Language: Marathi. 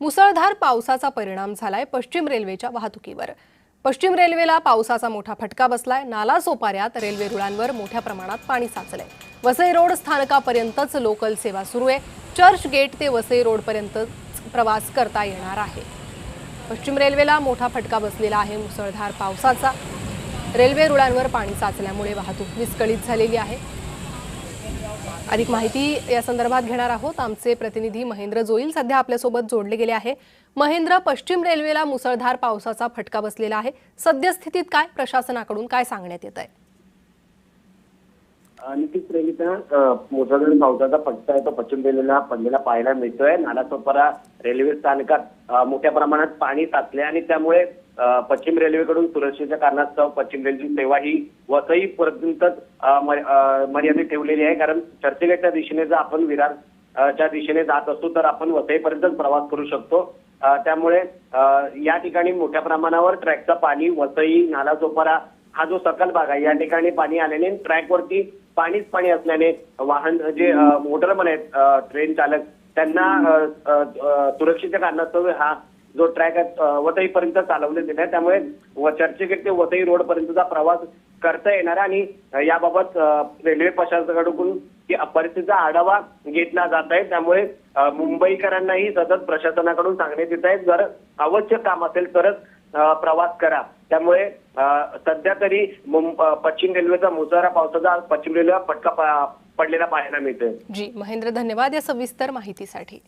मुसळधार पावसाचा परिणाम झालाय पश्चिम रेल्वेच्या वाहतुकीवर। पश्चिम रेल्वेला पावसाचा मोठा फटका बसलाय। नालासोपाऱ्यात रेल्वे रुळांवर मोठ्या प्रमाणात पाणी साचलंय। वसई रोड स्थानकापर्यंतच लोकल सेवा सुरू आहे। चर्च गेट ते वसई रोड पर्यंत प्रवास करता येणार आहे। पश्चिम रेल्वेला मोठा फटका बसलेला आहे मुसळधार पावसाचा। रेल्वे रुळांवर पाणी साचल्यामुळे वाहतूक विस्कळीत झालेली आहे। अधिक माहिती या संदर्भात घेणार आहोत। आमचे प्रतिनिधी महेंद्र जोईल सध्या आपल्या सोबत जोडले गेले आहे। महेंद्र, पश्चिम रेल्वेला मुसळधार पावसाचा फटका बसलेला आहे। सद्यस्थितीत काय प्रशासनाकडून काय सांगण्यात येत आहे? निश्चित रेल्वेचा मुसळधार पावसाचा फटका आहे तो पश्चिम रेल्वेला पडलेला पाहायला मिळतोय। नालासोपारा रेल्वे स्थानकात मोठ्या प्रमाणात पाणी साचले आणि त्यामुळे पश्चिम रेल्वेकडून सुरक्षेच्या कारणास्तव पश्चिम रेल्वेची सेवा ही वसई पर्यंतच मर्यादित ठेवलेली आहे। कारण चर्चगेटच्या दिशेने जर आपण विरारच्या दिशेने जात असतो तर आपण वसईपर्यंतच प्रवास करू शकतो। त्यामुळे या ठिकाणी मोठ्या प्रमाणावर ट्रॅकचं पाणी वसई नालासोपारा हा जो सकल भाग आहे या ठिकाणी पाणी आल्याने ट्रॅकवरती पाणीच पाणी असल्याने वाहन जे मोटरमन आहेत ट्रेन चालक त्यांना सुरक्षेच्या कारणास्तव हा जो ट्रॅक आहे वसईपर्यंत चालवण्यात येत आहे। त्यामुळे चर्चगेट ते वसई रोड पर्यंतचा प्रवास करता येणार आणि याबाबत रेल्वे प्रशासनाकडून परिस्थितीचा आढावा घेतला जात आहे। त्यामुळे मुंबईकरांनाही सतत प्रशासनाकडून सांगण्यात येत आहे जर आवश्यक काम असेल तरच प्रवास करा। त्यामुळे सध्या तरी पश्चिम रेल्वेचा मुसळधार पावसाचा पश्चिम रेल्वेला फटका पडलेला पाहायला मिळतोय। जी महेंद्र, धन्यवाद या सविस्तर माहितीसाठी।